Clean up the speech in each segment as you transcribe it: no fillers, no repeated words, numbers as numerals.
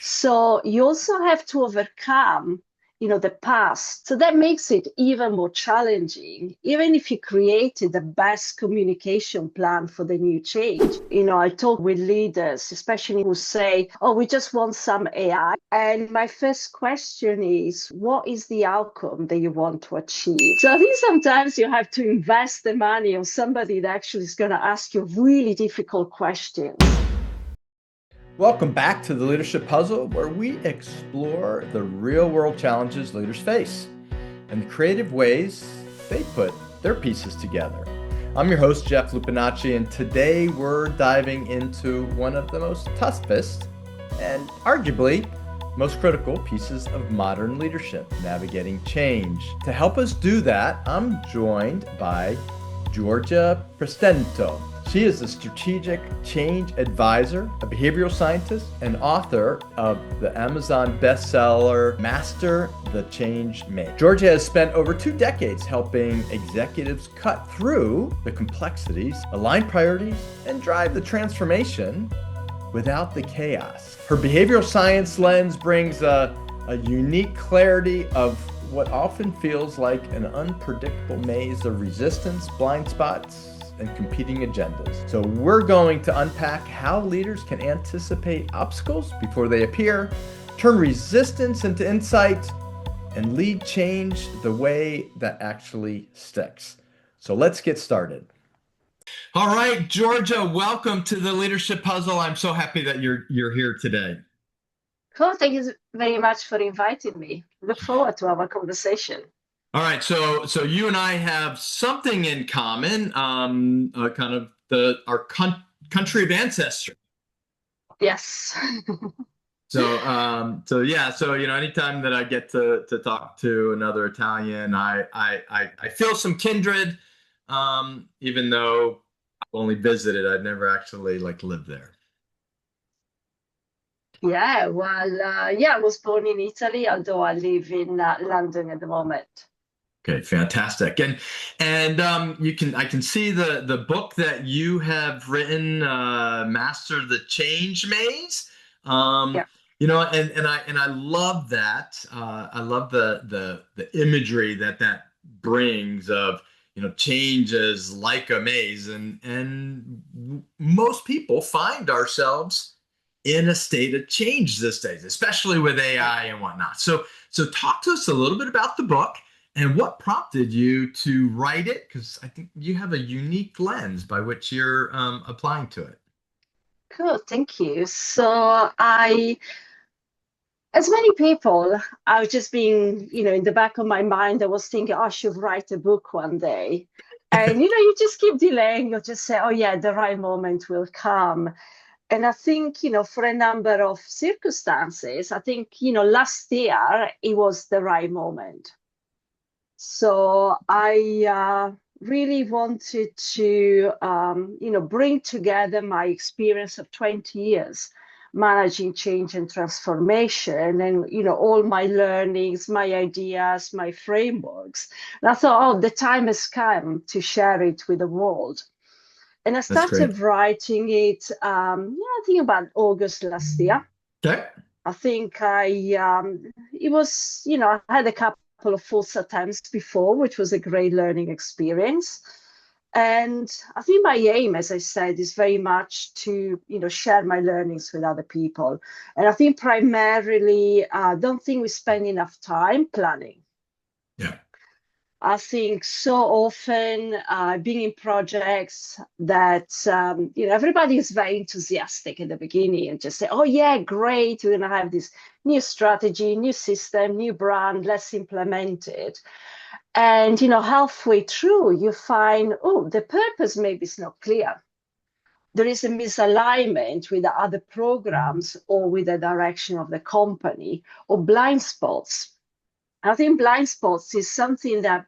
So you also have to overcome, the past. So that makes it even more challenging, even if you created the best communication plan for the new change. I talk with leaders, especially who say, oh, we just want some AI. And my first question is, what is the outcome that you want to achieve? So I think sometimes you have to invest the money on somebody that actually is going to ask you really difficult questions. Welcome back to the Leadership Puzzle, where we explore the real world challenges leaders face and the creative ways they put their pieces together. I'm your host, Jeff Lupinacci, and today we're diving into one of the most toughest and arguably most critical pieces of modern leadership, navigating change. To help us do that, I'm joined by Giorgia Prestento. She is a strategic change advisor, a behavioral scientist, and author of the Amazon bestseller, Master the Change Maze. Giorgia has spent over 2 decades helping executives cut through the complexities, align priorities, and drive the transformation without the chaos. Her behavioral science lens brings a unique clarity of what often feels like an unpredictable maze of resistance, blind spots, and competing agendas. So we're going to unpack how leaders can anticipate obstacles before they appear, turn resistance into insight, and lead change the way that actually sticks. So let's get started. All right, Giorgia, welcome to the Leadership Puzzle. I'm so happy that you're here today. Cool. Thank you very much for inviting me. Look forward to our conversation. All right, so you and I have something in common, kind of our country of ancestry. Yes. So yeah, so anytime that I get to talk to another Italian, I feel some kindred, even though I've only visited, I've never actually lived there. Yeah, well, I was born in Italy, although I live in London at the moment. Okay, fantastic. And I can see the book that you have written, Master the Change Maze. Um, Yeah. and I love that. I love the imagery that brings of change is like a maze, and most people find ourselves in a state of change these days, especially with Yeah. AI and whatnot. So talk to us a little bit about the book and what prompted you to write it? Because I think you have a unique lens by which you're applying to it. Cool. Thank you. So as many people, I was just being, in the back of my mind, I was thinking, oh, I should write a book one day. And, you just keep delaying. You'll just say, oh, yeah, the right moment will come. And I think, for a number of circumstances, I think, last year it was the right moment. So I really wanted to, bring together my experience of 20 years managing change and transformation and, all my learnings, my ideas, my frameworks. And I thought, oh, the time has come to share it with the world. And I That's great. started writing it, I think about August last year. Okay. I think it was, I had a couple of false attempts before, which was a great learning experience. And I think my aim, as I said, is very much to, share my learnings with other people. And I think primarily, I don't think we spend enough time planning. Yeah. I think so often being in projects that everybody is very enthusiastic at the beginning and just say, "Oh yeah, great! We're going to have this new strategy, new system, new brand. Let's implement it." And halfway through, you find, oh, the purpose maybe is not clear. There is a misalignment with the other programs or with the direction of the company or blind spots. I think blind spots is something that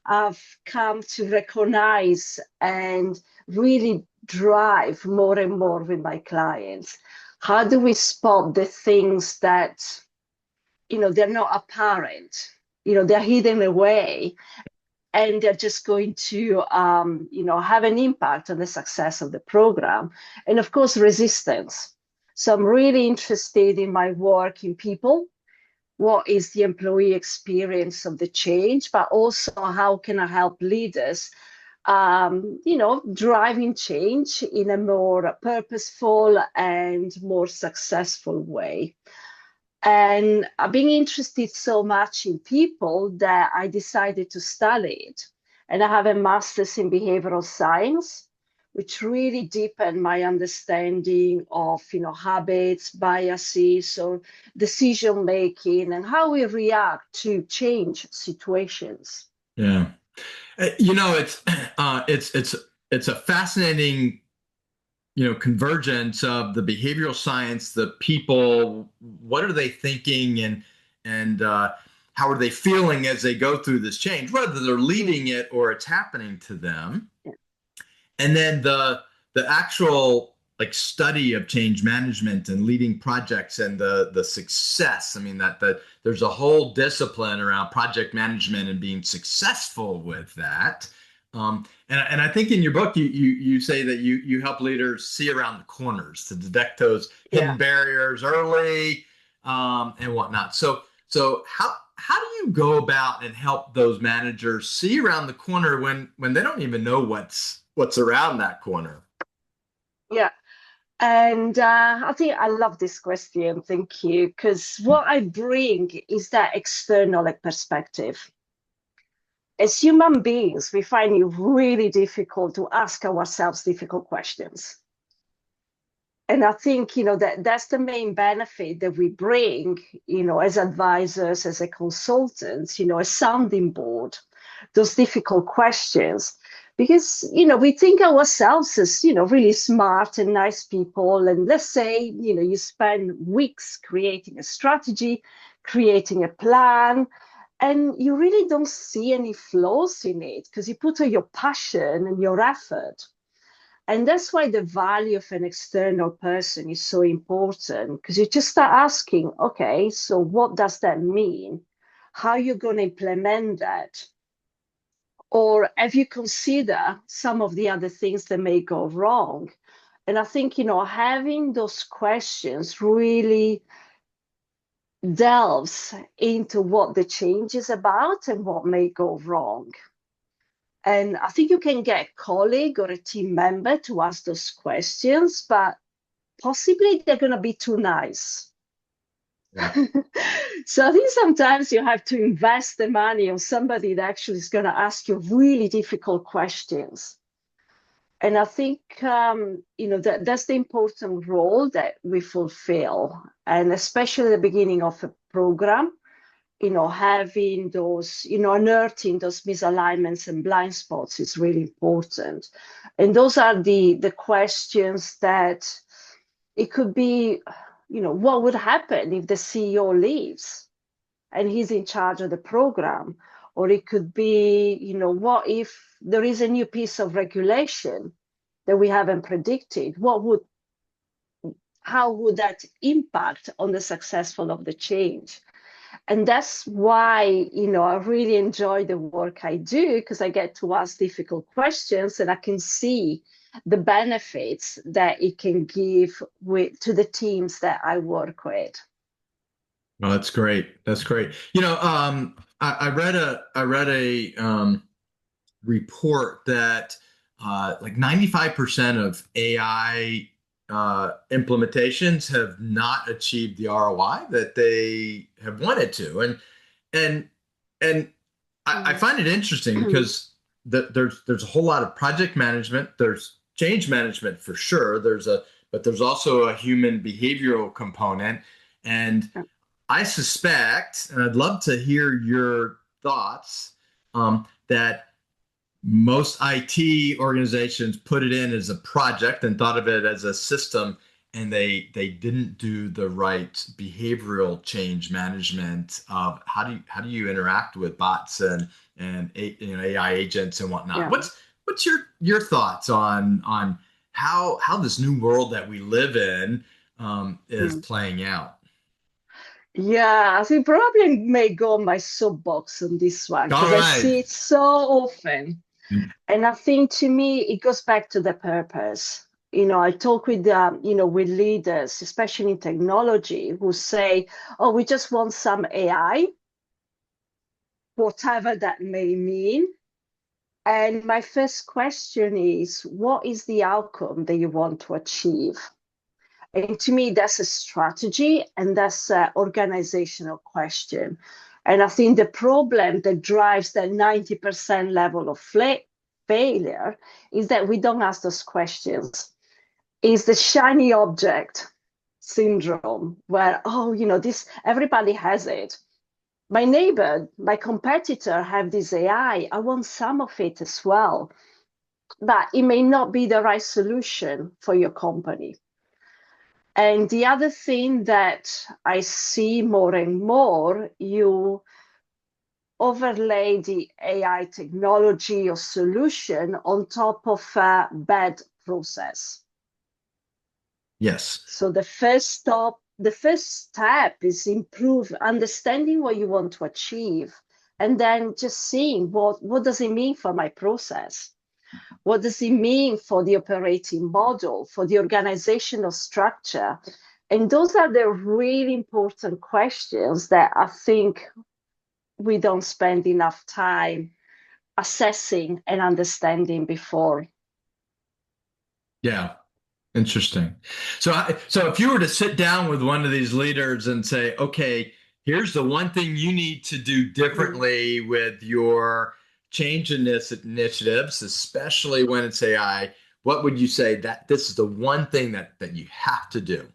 I've come to recognize and really drive more and more with my clients. How do we spot the things that, they're not apparent, they're hidden away, and they're just going to, have an impact on the success of the program. And of course, resistance. So I'm really interested in my work in people. What is the employee experience of the change, but also how can I help leaders, driving change in a more purposeful and more successful way. And I've been interested so much in people that I decided to study it. And I have a master's in behavioral science, which really deepened my understanding of, habits, biases, or decision making, and how we react to change situations. Yeah. It's it's a fascinating, convergence of the behavioral science, the people, what are they thinking, and how are they feeling as they go through this change, whether they're leading it or it's happening to them. Yeah. And then the actual like study of change management and leading projects and the success. I mean that there's a whole discipline around project management and being successful with that. And I think in your book you say that you help leaders see around the corners to detect those hidden Yeah. barriers early, and whatnot. So how do you go about and help those managers see around the corner when they don't even know what's around that corner? Yeah. And I think I love this question. Thank you. Because what I bring is that external perspective. As human beings, we find it really difficult to ask ourselves difficult questions. And I think, that's the main benefit that we bring, as advisors, as a consultants, a sounding board, those difficult questions. Because, we think ourselves as, really smart and nice people. And let's say, you spend weeks creating a strategy, creating a plan, and you really don't see any flaws in it because you put all your passion and your effort. And that's why the value of an external person is so important, because you just start asking, okay, so what does that mean? How are you going to implement that? Or have you considered some of the other things that may go wrong? And I think, having those questions really delves into what the change is about and what may go wrong. And I think you can get a colleague or a team member to ask those questions, but possibly they're going to be too nice. Yeah. So I think sometimes you have to invest the money on somebody that actually is going to ask you really difficult questions. And I think, that's the important role that we fulfill. And especially at the beginning of a program, having those, unearthing those misalignments and blind spots is really important. And those are the questions that it could be, what would happen if the CEO leaves and he's in charge of the program? Or it could be, what if there is a new piece of regulation that we haven't predicted? How would that impact on the successful of the change? And that's why, I really enjoy the work I do, because I get to ask difficult questions and I can see the benefits that it can give to the teams that I work with. Oh, that's great. That's great. I read a report that like 95% of AI implementations have not achieved the ROI that they have wanted to, and and I Mm. find it interesting because there's a whole lot of project management, there's change management for sure, but there's also a human behavioral component, and I suspect, and I'd love to hear your thoughts, that most IT organizations put it in as a project and thought of it as a system, and they didn't do the right behavioral change management of how do you interact with bots and AI agents and whatnot. Yeah. What's your thoughts on how this new world that we live in is Mm. playing out? Yeah, I think probably may go on my soapbox on this one All because I right. see it so often. And I think to me, it goes back to the purpose. I talk with with leaders, especially in technology, who say, "Oh, we just want some AI, whatever that may mean." And my first question is, what is the outcome that you want to achieve? And to me, that's a strategy and that's an organizational question. And I think the problem that drives that 90% level of failure is that we don't ask those questions. Is the shiny object syndrome where, oh, this, everybody has it. My neighbor, my competitor have this AI. I want some of it as well, but it may not be the right solution for your company. And the other thing that I see more and more, you overlay the AI technology or solution on top of a bad process. Yes. So the first step is improve understanding what you want to achieve, and then just seeing what does it mean for my process? What does it mean for the operating model, for the organizational structure? And those are the really important questions that I think we don't spend enough time assessing and understanding before. Yeah. Interesting. So if you were to sit down with one of these leaders and say, okay, here's the one thing you need to do differently with your change in this initiatives, especially when it's AI, what would you say that this is the one thing that you have to do?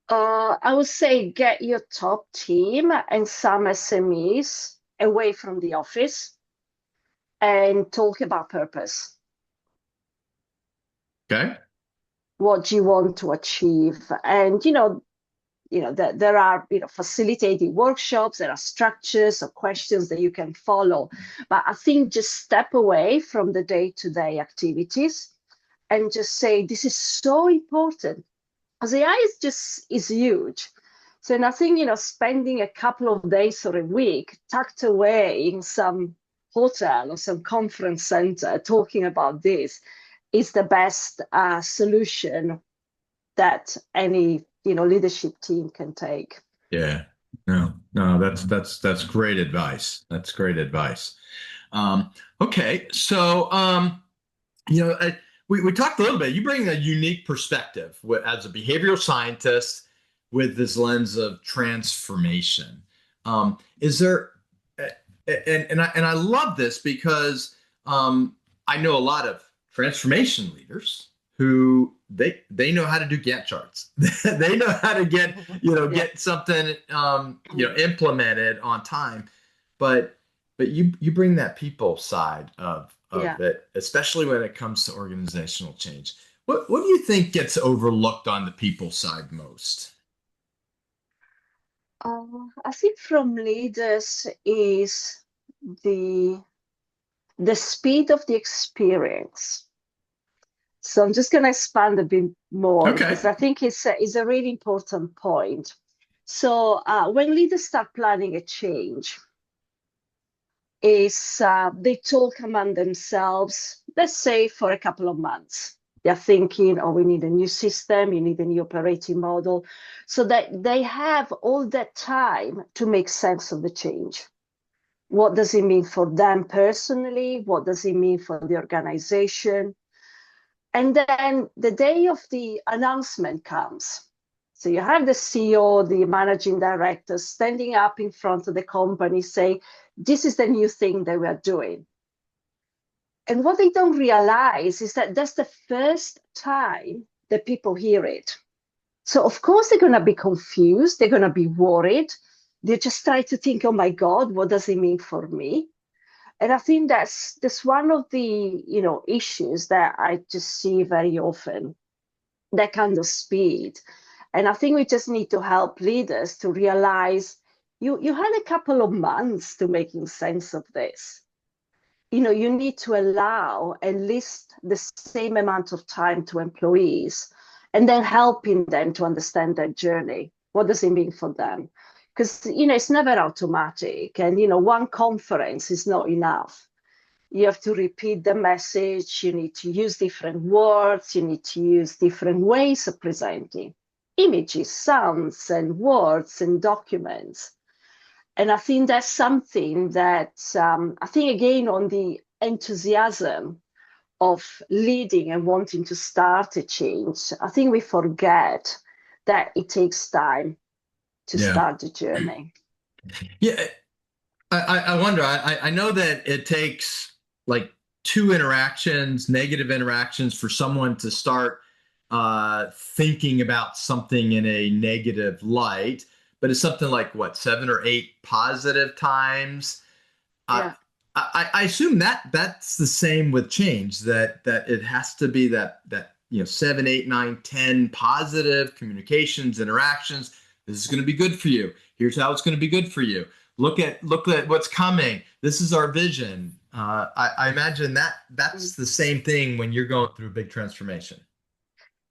I would say get your top team and some SMEs away from the office and talk about purpose. Okay. What do you want to achieve? And there are facilitated workshops, there are structures or questions that you can follow. But I think just step away from the day-to-day activities and just say this is so important. Because AI is huge. So and I think spending a couple of days or a week tucked away in some hotel or some conference center talking about this is the best solution that any leadership team can take. Yeah. No, that's great advice. That's great advice. Okay. So, you know, we talked a little bit. You bring a unique perspective as a behavioral scientist with this lens of transformation. Is there, and I love this because I know a lot of transformation leaders who they know how to do Gantt charts. They know how to Yeah. get something implemented on time, but you bring that people side of Yeah. it, especially when it comes to organizational change. What do you think gets overlooked on the people side most? I think from leaders is the the speed of the experience. So I'm just going to expand a bit more Okay. because I think it's a really important point. So when leaders start planning a change, is they talk among themselves, let's say for a couple of months. They're thinking, oh, we need a new system, you need a new operating model, so that they have all that time to make sense of the change. What does it mean for them personally? What does it mean for the organization? And then the day of the announcement comes. So you have the CEO, the managing director standing up in front of the company saying, this is the new thing that we're doing. And what they don't realize is that that's the first time that people hear it. So of course they're going to be confused, they're going to be worried. They just try to think, oh my God, what does it mean for me? And I think that's one of the issues that I just see very often, that kind of speed. And I think we just need to help leaders to realize you had a couple of months to making sense of this. You need to allow at least the same amount of time to employees and then helping them to understand their journey. What does it mean for them? Because it's never automatic, and one conference is not enough. You have to repeat the message. You need to use different words. You need to use different ways of presenting images, sounds, and words and documents. And I think that's something that I think, again, on the enthusiasm of leading and wanting to start a change, I think we forget that it takes time to Yeah. start the journey. Yeah. I wonder, I know that it takes like two interactions, negative interactions for someone to start thinking about something in a negative light, but it's something like what, 7 or 8 positive times. Uh, Yeah. I assume that that's the same with change, that it has to be that 7, 8, 9, 10 positive communications, interactions. This is going to be good for you. Here's how it's going to be good for you. Look at what's coming. This is our vision. I imagine that Mm. that's the same thing when you're going through a big transformation.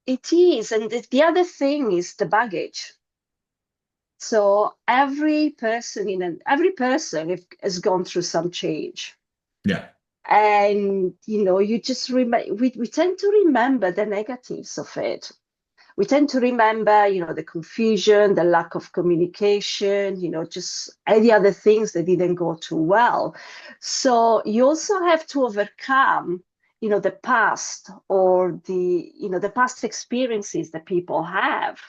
It is. And the other thing is the baggage. So every person has gone through some change. Yeah. And you just we tend to remember the negatives of it. We tend to remember, the confusion, the lack of communication, just any other things that didn't go too well. So you also have to overcome, the past, or the past experiences that people have.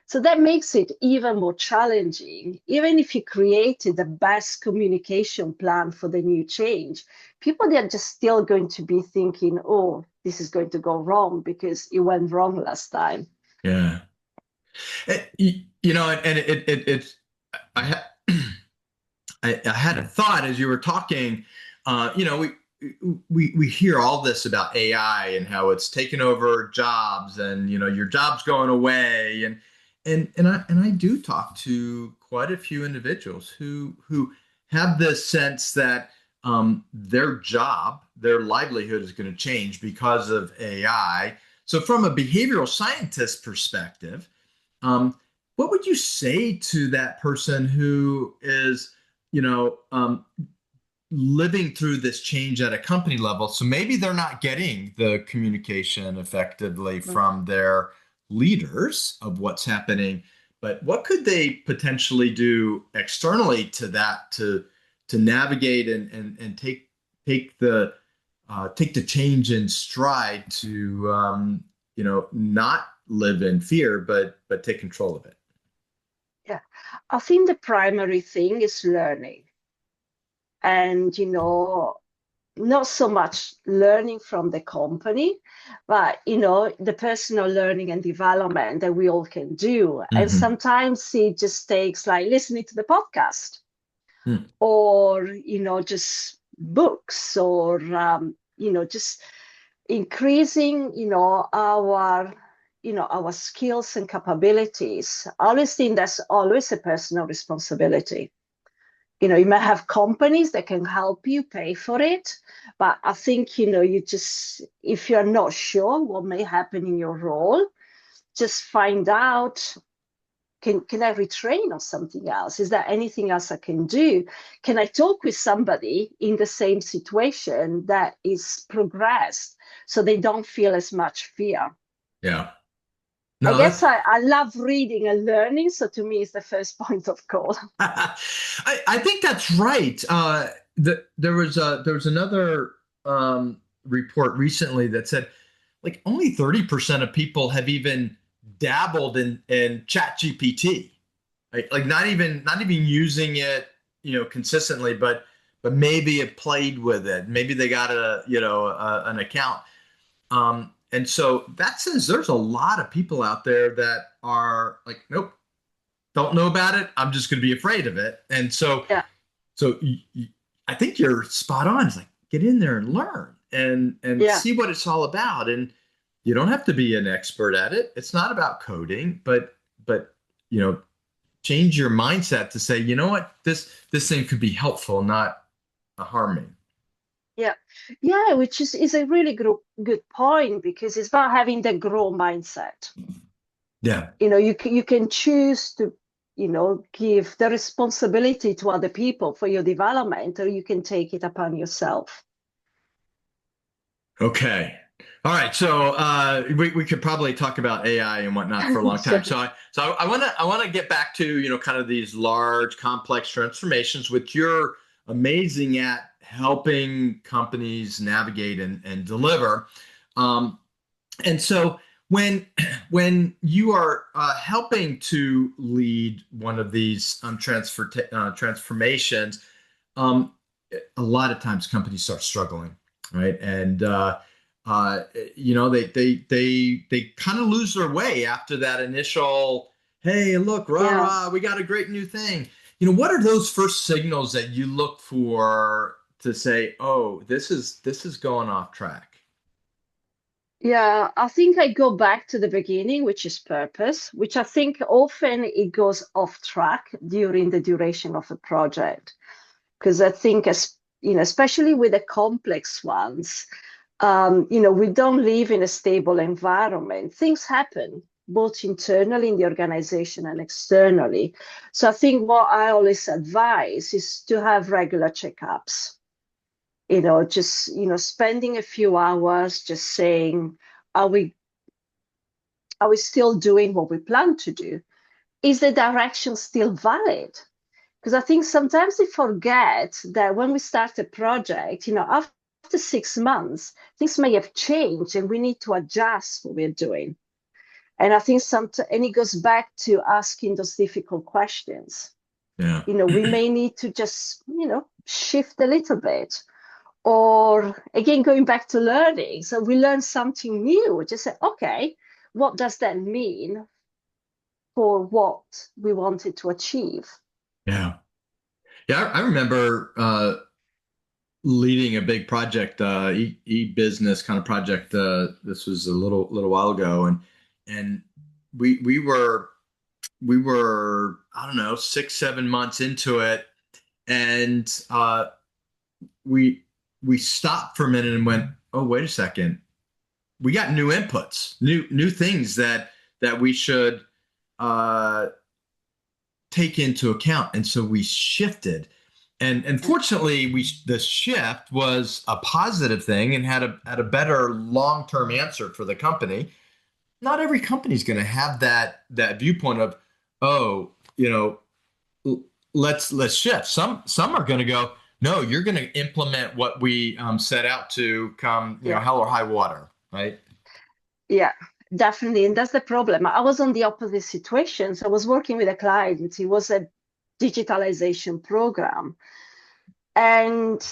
So that makes it even more challenging. Even if you created the best communication plan for the new change, people, they're just still going to be thinking, oh, this is going to go wrong because it went wrong last time. Yeah. And it's I ha I had a thought as you were talking. We hear all this about AI and how it's taken over jobs, and your job's going away, and I do talk to quite a few individuals who have this sense that their job, their livelihood is going to change because of AI. So from a behavioral scientist perspective, what would you say to that person who is, you know, um, living through this change at a company level? So maybe they're not getting the communication effectively from their leaders of what's happening, but what could they potentially do externally to that to navigate and take the change in stride to not live in fear, but take control of it. Yeah, I think the primary thing is learning. And, not so much learning from the company, but, the personal learning and development that we all can do. And Hmm. sometimes it just takes like listening to the podcast, Hmm. or, just books, or, just increasing, our skills and capabilities. I always think that's always a personal responsibility. You may have companies that can help you pay for it, but I think, if you're not sure what may happen in your role, just find out, can I retrain on something else? Is there anything else I can do? Can I talk with somebody in the same situation that is progressed, so they don't feel as much fear? Yeah. I No, guess I love reading and learning, so to me, it's the first point of call. I think that's right. There was another report recently that said like only 30% of people have even dabbled in Chat GPT. Like not even using it, consistently, but maybe it played with it. Maybe they got an account. And so that says there's a lot of people out there that are like, nope, don't know about it. I'm just going to be afraid of it. And so, Yeah, so I think you're spot on. It's like get in there and learn and yeah. see what it's all about. And you don't have to be an expert at it. It's not about coding, but you know, change your mindset to say, you know what, this thing could be helpful, not harming. Yeah, yeah, which is a really good point, because it's about having the grow mindset. Yeah. You can choose to, give the responsibility to other people for your development, or you can take it upon yourself. Okay. All right. So we could probably talk about AI and whatnot for a long time. Sure. So I want to get back to, kind of these large complex transformations, which you're amazing at helping companies navigate and deliver. Um, and so when when you are helping to lead one of these transformations, um, a lot of times companies start struggling, right? And uh, they kind of lose their way after that initial, hey, look, rah Yeah. rah, we got a great new thing. What are those first signals that you look for to say, oh, this is going off track? Yeah, I think I go back to the beginning, which is purpose, which I think often it goes off track during the duration of a project. Because I think, as especially with the complex ones, we don't live in a stable environment. Things happen both internally in the organization and externally. So I think what I always advise is to have regular checkups. Just spending a few hours just saying, are we are we still doing what we plan to do? Is the direction still valid? Because I think sometimes we forget that when we start a project, after 6 months, things may have changed and we need to adjust what we're doing. And I think and it goes back to asking those difficult questions. Yeah. We may need to just, shift a little bit. Or again, going back to learning. So we learn something new, just say, okay, what does that mean for what we wanted to achieve? Yeah. Yeah. I remember leading a big project, e-business kind of project. This was a little while ago, and we were I don't know 6 7 months into it, and we we stopped for a minute and went, oh, wait a second, we got new inputs, new things that we should uh, take into account, and so we shifted. And fortunately, the shift was a positive thing and had a better long term answer for the company. Not every company is going to have that viewpoint of, oh, let's shift. Some are going to go, no, you're going to implement what we set out to come, Yeah. hell or high water, right? Yeah, definitely. And that's the problem. I was on the opposite situation. So I was working with a client. It was a digitalization program. And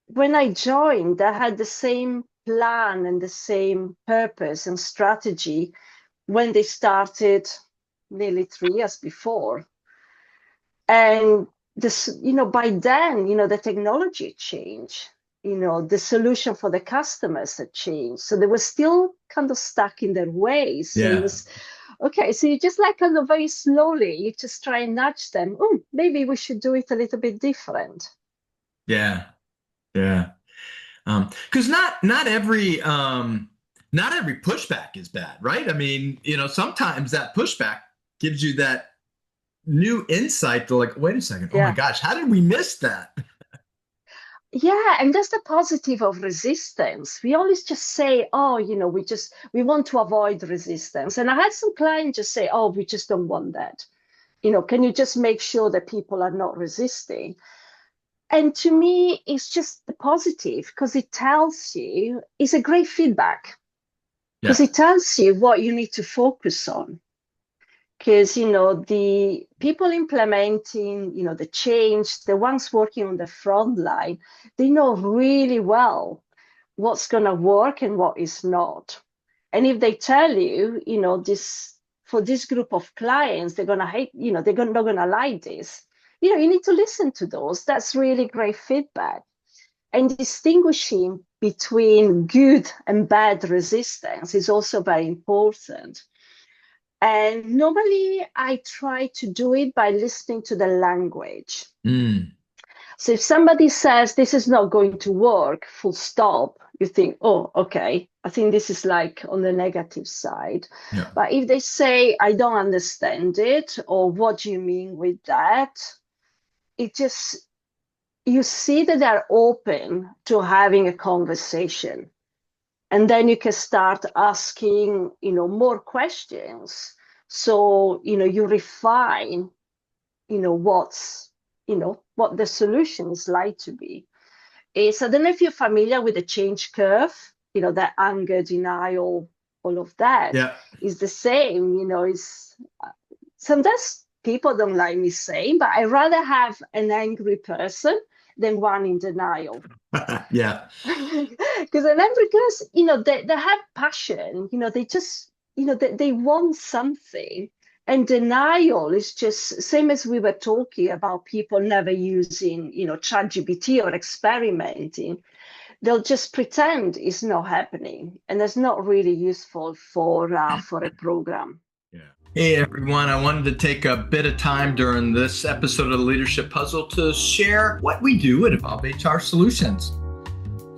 when I joined, I had the same plan and the same purpose and strategy when they started nearly 3 years before. And this, by then, the technology changed, the solution for the customers had changed. So they were still kind of stuck in their ways. So it Yeah. was okay. So you just like kind of very slowly, you just try and nudge them. Oh, maybe we should do it a little bit different. Yeah. Yeah. Because not every pushback is bad, right? I mean, sometimes that pushback gives you that new insight to like, wait a second, oh my Yeah. gosh, how did we miss that? Yeah, and that's the positive of resistance. We always just say, oh, we want to avoid resistance. And I had some clients just say, oh, we just don't want that. Can you just make sure that people are not resisting? And to me, it's just the positive because it tells you it's a great feedback because Yeah. it tells you what you need to focus on. Because, the people implementing, the change, the ones working on the front line, they know really well what's going to work and what is not. And if they tell you, this for this group of clients, they're going to hate, not going to like this. You need to listen to those. That's really great feedback. And distinguishing between good and bad resistance is also very important. And normally I try to do it by listening to the language. Mm, So if somebody says this is not going to work, full stop, you think, oh, okay, I think this is like on the negative side. yeah. But if they say, I don't understand it, or what do you mean with that? It just, you see that they're open to having a conversation. And then you can start asking, more questions. So, you refine, what the solution is like to be. I don't know if you're familiar with the change curve, that anger, denial, all of that Yeah. is the same, is sometimes people don't like me saying, but I rather have an angry person than one in denial. Yeah. Because an angry person, they have passion, they just, they want something. And denial is just same as we were talking about people never using, ChatGPT or experimenting. They'll just pretend it's not happening, and that's not really useful for a program. Yeah. Hey everyone, I wanted to take a bit of time during this episode of the Leadership Puzzle to share what we do at Evolve HR Solutions.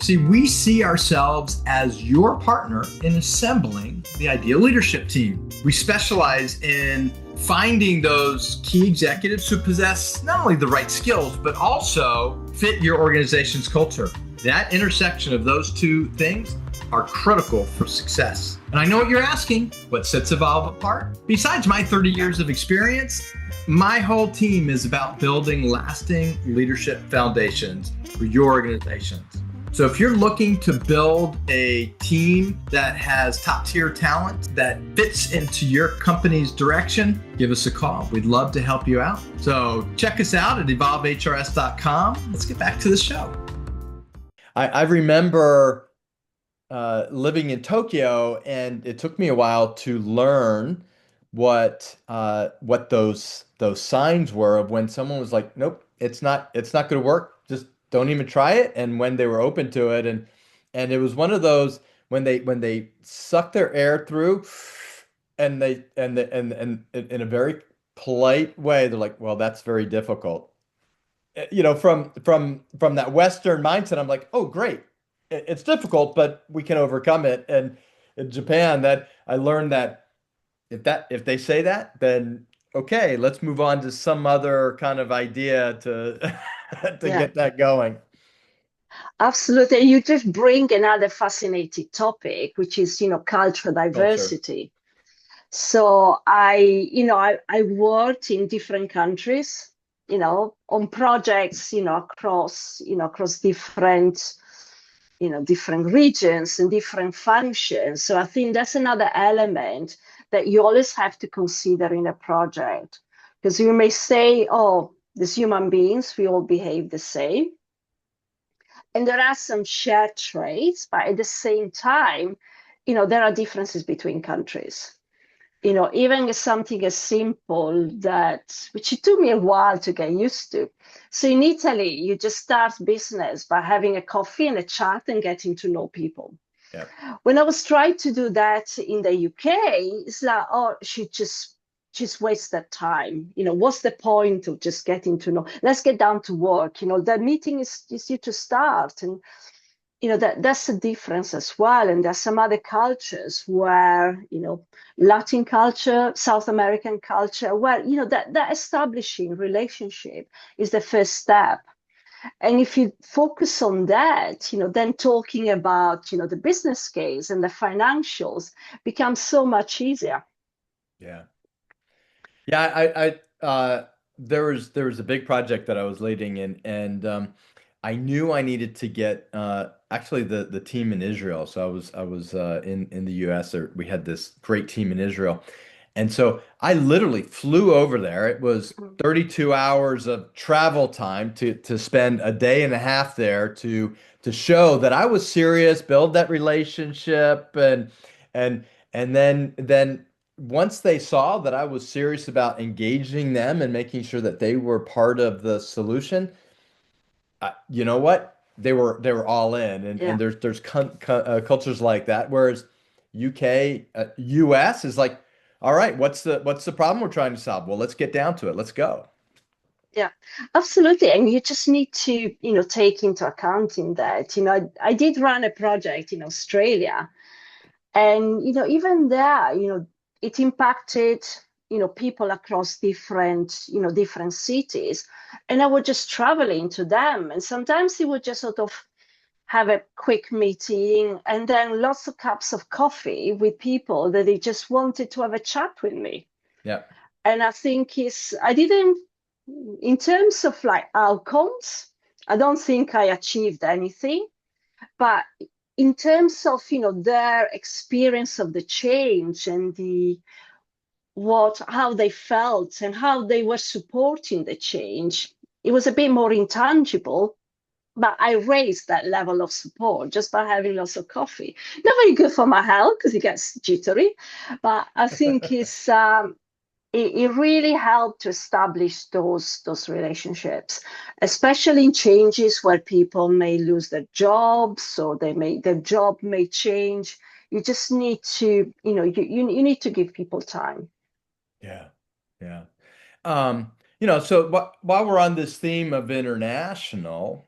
See, we see ourselves as your partner in assembling the ideal leadership team. We specialize in finding those key executives who possess not only the right skills, but also fit your organization's culture. That intersection of those two things are critical for success. And I know what you're asking, what sets Evolve apart? Besides my 30 years of experience, my whole team is about building lasting leadership foundations for your organizations. So if you're looking to build a team that has top tier talent that fits into your company's direction, give us a call. We'd love to help you out. So check us out at evolvehrs.com. Let's get back to the show. I remember living in Tokyo, and it took me a while to learn what those signs were of when someone was like, "Nope, it's not going to work. Just don't even try it." And when they were open to it, and it was one of those when they suck their air through, and and in a very polite way, they're like, "Well, that's very difficult." From that Western mindset, I'm like, oh, great. It's difficult, but we can overcome it. And in Japan, that I learned that if they say that, then okay, let's move on to some other kind of idea to to Yeah, get that going. absolutely. You just bring another fascinating topic, which is, cultural Culture. diversity. So I worked in different countries, on projects, across different regions and different functions. So I think that's another element that you always have to consider in a project, because you may say, oh, as human beings, we all behave the same. And there are some shared traits, but at the same time, there are differences between countries. Even something as simple which it took me a while to get used to. So in Italy, you just start business by having a coffee and a chat and getting to know people. Yeah. When I was trying to do that in the UK, it's like, oh, she just wasted time. What's the point of just getting to know? Let's get down to work. The meeting is due to start. And that's a difference as well. And there's some other cultures where, Latin culture, South American culture, where, that establishing relationship is the first step. And if you focus on that, then talking about, the business case and the financials becomes so much easier. Yeah. Yeah, there was a big project that I was leading in, and I knew I needed to get actually the team in Israel. So I was in the U.S. We had this great team in Israel, and so I literally flew over there. It was 32 hours of travel time to spend a day and a half there to show that I was serious, build that relationship, and and then once they saw that I was serious about engaging them and making sure that they were part of the solution, you know what? They were all in, and Yeah. there's cultures like that. Whereas UK, US is like, all right, what's the problem we're trying to solve? Well, let's get down to it. Let's go. Yeah, absolutely. And you just need to, take into account in that, I did run a project in Australia. And, even there, it impacted, people across different cities. And I was just traveling to them. And sometimes it was just sort of have a quick meeting, and then lots of cups of coffee with people that they just wanted to have a chat with me. Yeah. And I think I didn't, in terms of like outcomes, I don't think I achieved anything. But in terms of, their experience of the change and how they felt and how they were supporting the change, it was a bit more intangible. But I raised that level of support just by having lots of coffee. Not very good for my health because it gets jittery, but I think it really helped to establish those relationships, especially in changes where people may lose their jobs or their job may change. You just need to, you need to give people time. Yeah. Yeah. So while we're on this theme of international,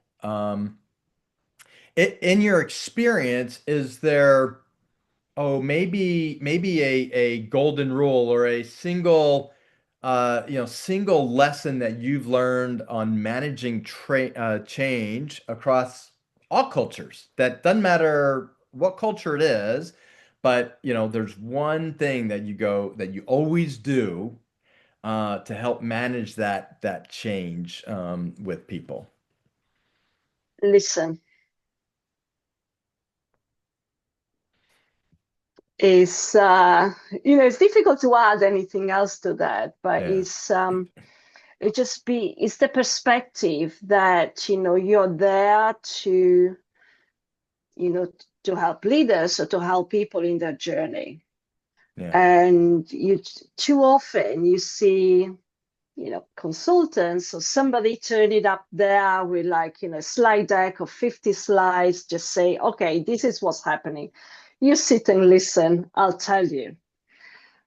in your experience, is there, maybe a golden rule or a single lesson that you've learned on managing change across all cultures? That doesn't matter what culture it is, but there's one thing that you always do to help manage that change with people. Listen is, it's difficult to add anything else to that, but Yeah, it's the perspective that, you're there to, you know, to help leaders or to help people in their journey. yeah, And too often you see, consultants or somebody turning up there with like, a slide deck of 50 slides, just say, okay, this is what's happening. You sit and listen, I'll tell you.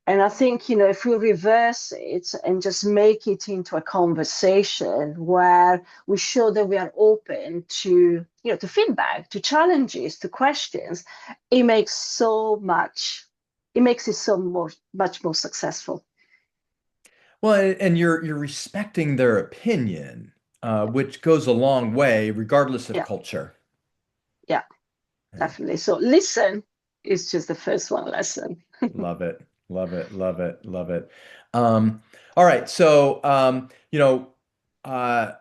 And I think, if we reverse it and just make it into a conversation where we show that we are open to, to feedback, to challenges, to questions, it makes it makes it much more successful. well, and you're respecting their opinion, which goes a long way regardless of Yeah, culture. yeah, Yeah. definitely. So listen is just the first one lesson. Love it. Love it. Love it. Love it. Um, all right. So, uh,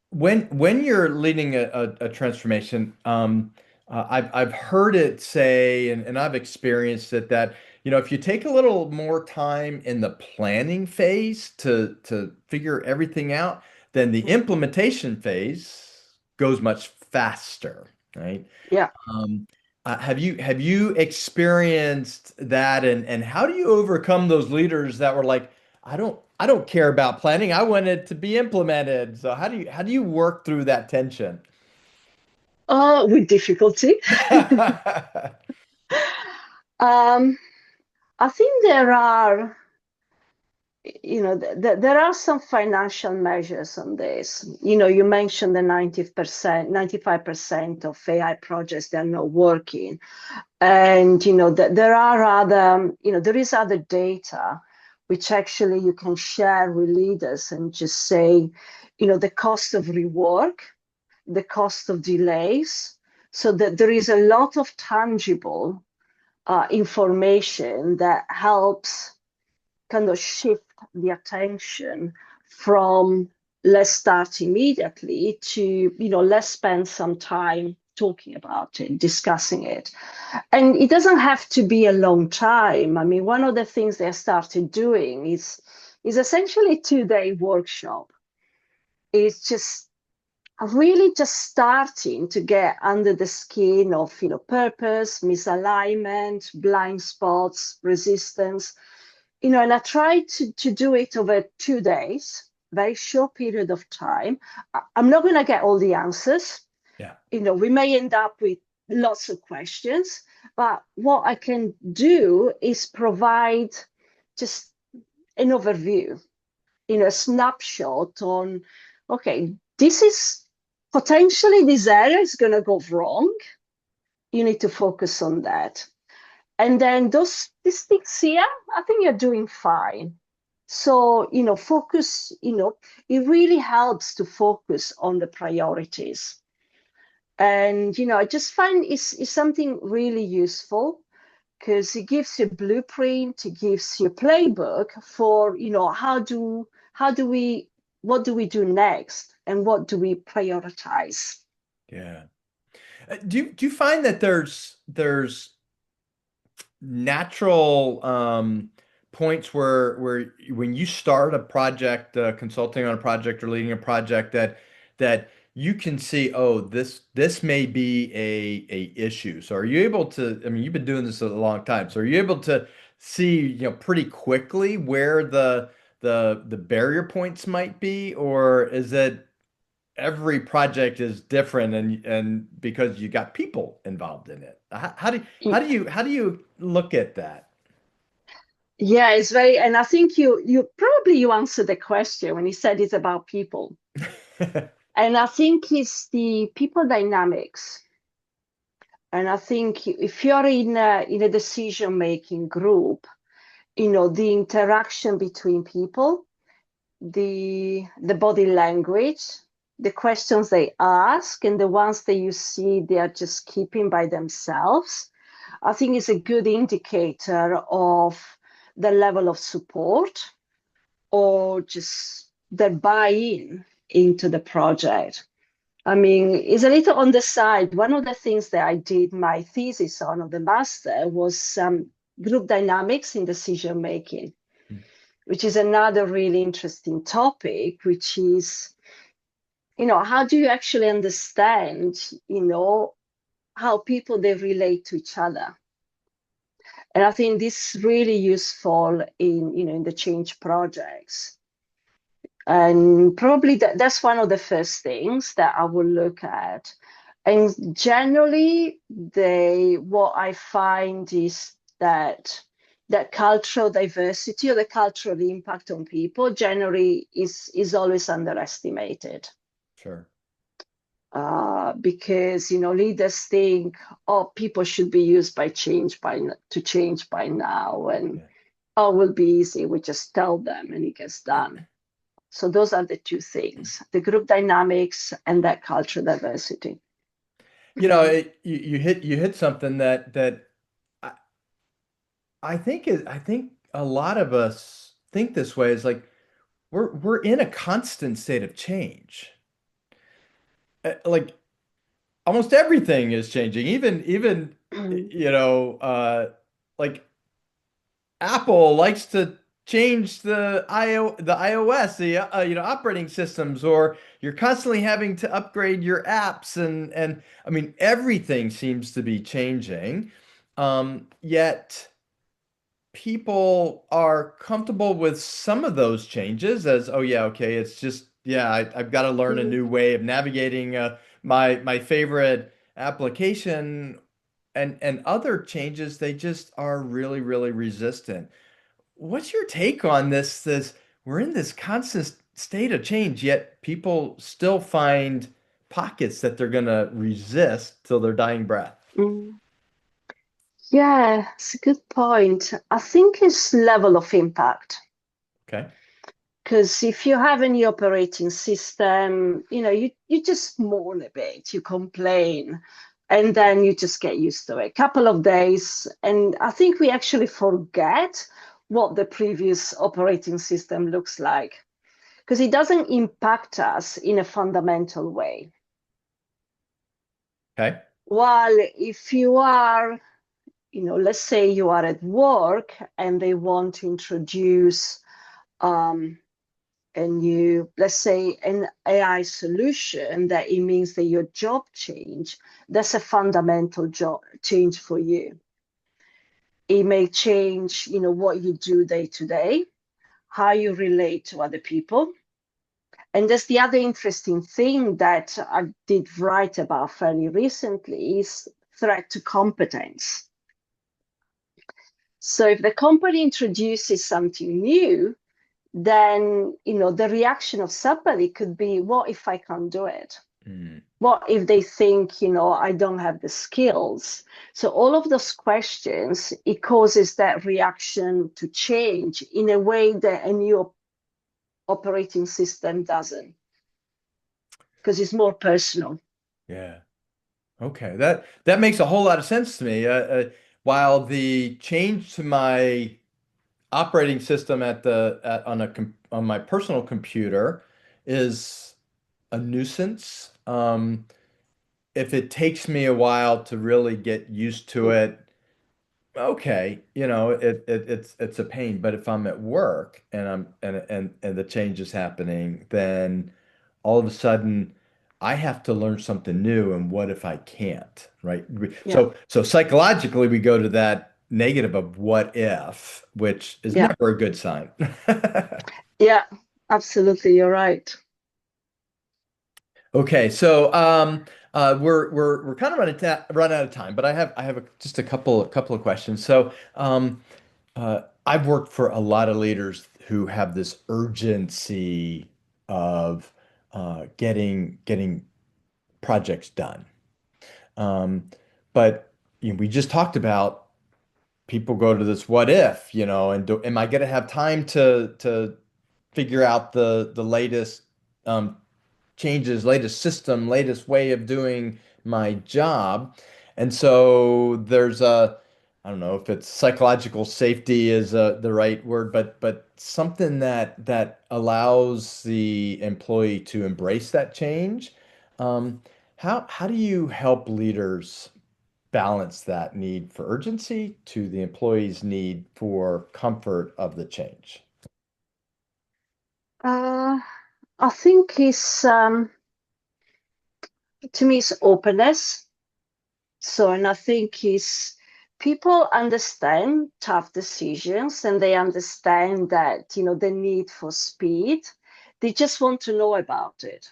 when you're leading a transformation, I've heard it say, and I've experienced it, that if you take a little more time in the planning phase to figure everything out, then the implementation phase goes much faster, right? Yeah. Um, have you experienced that, and how do you overcome those leaders that were like, I don't care about planning. I want it to be implemented. So how do you work through that tension? With difficulty. um, I think there are some financial measures on this. You mentioned the 90%, 95% of AI projects that are not working. And, that there is other data which actually you can share with leaders and just say, the cost of rework, the cost of delays, so that there is a lot of tangible information that helps kind of shift the attention from let's start immediately to, let's spend some time talking about it, discussing it. And it doesn't have to be a long time. I mean, one of the things they started doing is essentially a 2-day workshop. It's just really just starting to get under the skin of, purpose, misalignment, blind spots, resistance. And I tried to do it over 2 days, very short period of time. I'm not going to get all the answers. Yeah. We may end up with lots of questions, but what I can do is provide just an overview, a snapshot on, okay, this is potentially this area is going to go wrong. You need to focus on that. And then these things here, I think you're doing fine. So, focus, it really helps to focus on the priorities. And, I just find it's something really useful because it gives you a blueprint, it gives you a playbook for, how do we, what do we do next and what do we prioritize? Yeah. Do you find that there's natural points where when you start a project, consulting on a project or leading a project, that you can see, oh, this may be a issue. So are you able to, I mean, you've been doing this a long time, so are you able to see, pretty quickly where the barrier points might be, or is it every project is different and because you got people involved in it? How do you look at that? Yeah, it's very, and I think you answered the question when you said it's about people. And I think it's the people dynamics. And I think if you're in a decision-making group, the interaction between people, the body language, the questions they ask, and the ones that you see they are just keeping by themselves, I think is a good indicator of the level of support or just their buy-in into the project. I mean, it's a little on the side. One of the things that I did my thesis on of the master was group dynamics in decision making, which is another really interesting topic, which is, how do you actually understand, how people they relate to each other? And I think this is really useful in the change projects. And probably that's one of the first things that I will look at. And generally, what I find is that cultural diversity or the cultural impact on people generally is always underestimated. Sure. Because leaders think, oh, people should be used to change by now, and Yeah. oh, it will be easy. We just tell them, and it gets done. So those are the two things, the group dynamics and that cultural diversity. You hit something that I, I think a lot of us think this way, is like we're in a constant state of change. Like almost everything is changing. Even like Apple likes to change the iOS, the operating systems, or you're constantly having to upgrade your apps, and I mean everything seems to be changing. Yet people are comfortable with some of those changes as, oh yeah, okay, it's just, yeah, I've got to learn a new way of navigating my favorite application, and other changes they just are really, really resistant. What's your take on this we're in this constant state of change, yet people still find pockets that they're going to resist till their dying breath? Mm. Yeah, it's a good point. I think it's level of impact. Okay. Because if you have any operating system, you just moan a bit, you complain, and then you just get used to it. A couple of days, and I think we actually forget what the previous operating system looks like because it doesn't impact us in a fundamental way. Okay. While if you are, let's say you are at work and they want to introduce um, let's say, an AI solution, that it means that your job change, that's a fundamental job change for you. It may change, what you do day to day, how you relate to other people. And that's the other interesting thing that I did write about fairly recently is threat to competence. So if the company introduces something new, then the reaction of somebody could be, what if I can't do it? Mm. What if they think, I don't have the skills? So all of those questions, it causes that reaction to change in a way that a new operating system doesn't, because it's more personal. Yeah. Okay, that makes a whole lot of sense to me. While the change to my operating system on my personal computer is a nuisance, if it takes me a while to really get used to Mm, it, okay, it's a pain. But if I'm at work and and the change is happening, then all of a sudden I have to learn something new. And what if I can't, right? yeah, So psychologically we go to that negative of what if, which is yeah, never a good sign. yeah, absolutely. You're right. Okay, so we're kind of run out of time, but I have just a couple of questions. So I've worked for a lot of leaders who have this urgency of getting projects done. Um, but we just talked about people go to this what if, and am I going to have time to figure out the latest um, changes, latest system, latest way of doing my job. And so I don't know if it's psychological safety is the right word, but something that allows the employee to embrace that change. Um, how do you help leaders balance that need for urgency to the employee's need for comfort of the change? Uh, I think it's to me it's openness. So, and I think is people understand tough decisions and they understand that, the need for speed. They just want to know about it.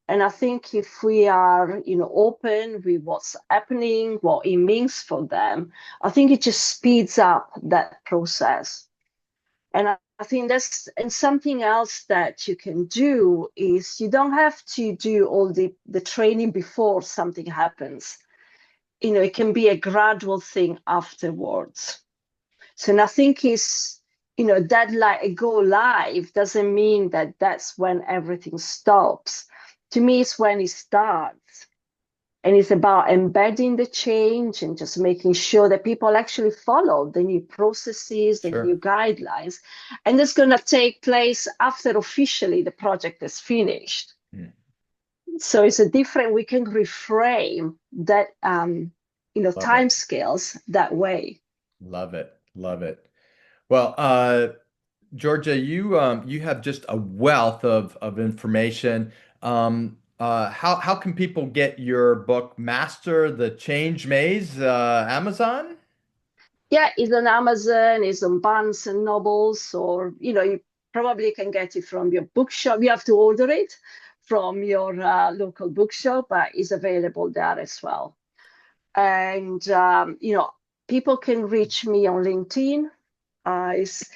And I think if we are, open with what's happening, what it means for them, I think it just speeds up that process. And I think and something else that you can do is you don't have to do all the training before something happens. It can be a gradual thing afterwards. So nothing is, that like a go live doesn't mean that that's when everything stops. To me, it's when it starts. And it's about embedding the change and just making sure that people actually follow the new processes, the new Sure. guidelines. And it's going to take place after officially the project is finished. Hmm. So it's a different, we can reframe that, Love it. time scales that way. Love it. Love it. Well, Georgia, you have just a wealth of information. How can people get your book, Master the Change Maze, Amazon? Yeah, it's on Amazon, it's on Barnes and Nobles, or, you probably can get it from your bookshop. You have to order it from your local bookshop, but it's available there as well. And, people can reach me on LinkedIn. It's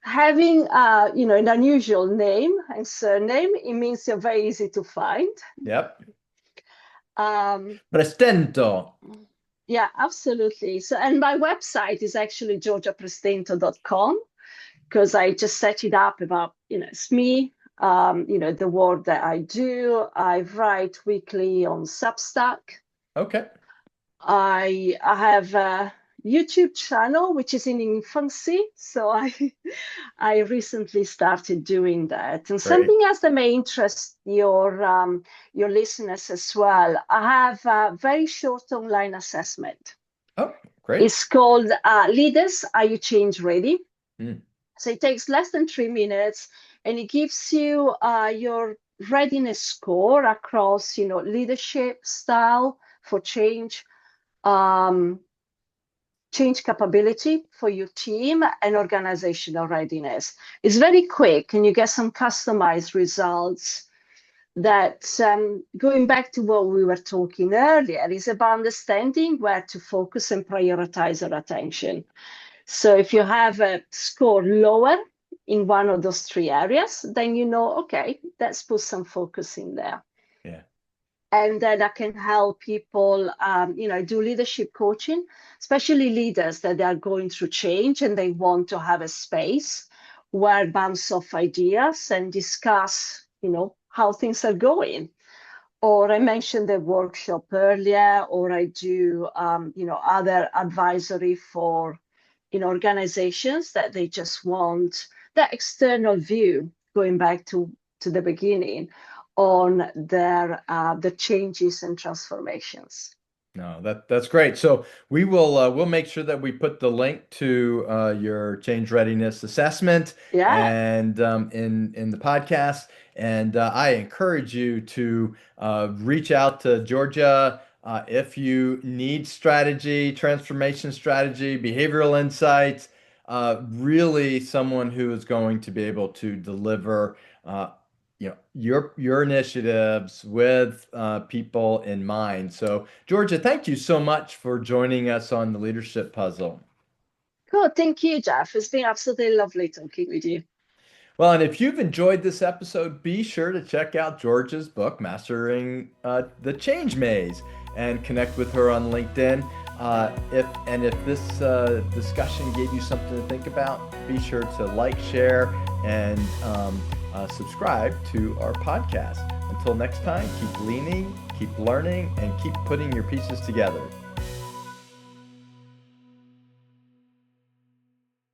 having, an unusual name and surname. It means you're very easy to find. Yep. Um, Prestento. yeah, absolutely. So, and my website is actually giorgiaprestento.com because I just set it up about, it's me, the work that I do. I write weekly on Substack. Okay. I have a YouTube channel which is in infancy, so I I recently started doing that. And Great. something else that may interest your listeners as well. I have a very short online assessment. Oh, great. It's called Leaders, Are You Change Ready? Hmm. So it takes less than 3 minutes, and it gives you your readiness score across, leadership style for change, um, change capability for your team, and organizational readiness. It's very quick, and you get some customized results that, going back to what we were talking earlier, is about understanding where to focus and prioritize our attention. So if you have a score lower in one of those three areas, then okay, let's put some focus in there. Yeah. And then I can help people, do leadership coaching, especially leaders that they are going through change and they want to have a space where bounce off ideas and discuss, how things are going. or I mentioned the workshop earlier, or I do, other advisory for in organizations that they just want that external view, going back to the beginning, on the changes and transformations. No, that's great. So we'll make sure that we put the link to your change readiness assessment Yeah. and in the podcast. And I encourage you to reach out to Georgia if you need strategy, transformation strategy, behavioral insights. Really, someone who is going to be able to deliver. Your initiatives with people in mind. So, Georgia, thank you so much for joining us on the Leadership Puzzle. Cool. Thank you, Jeff. It's been absolutely lovely talking with you. Well, and if you've enjoyed this episode, be sure to check out Georgia's book, Mastering the Change Maze, and connect with her on LinkedIn. If this discussion gave you something to think about, be sure to like, share, and subscribe to our podcast. Until next time, keep leaning, keep learning, and keep putting your pieces together.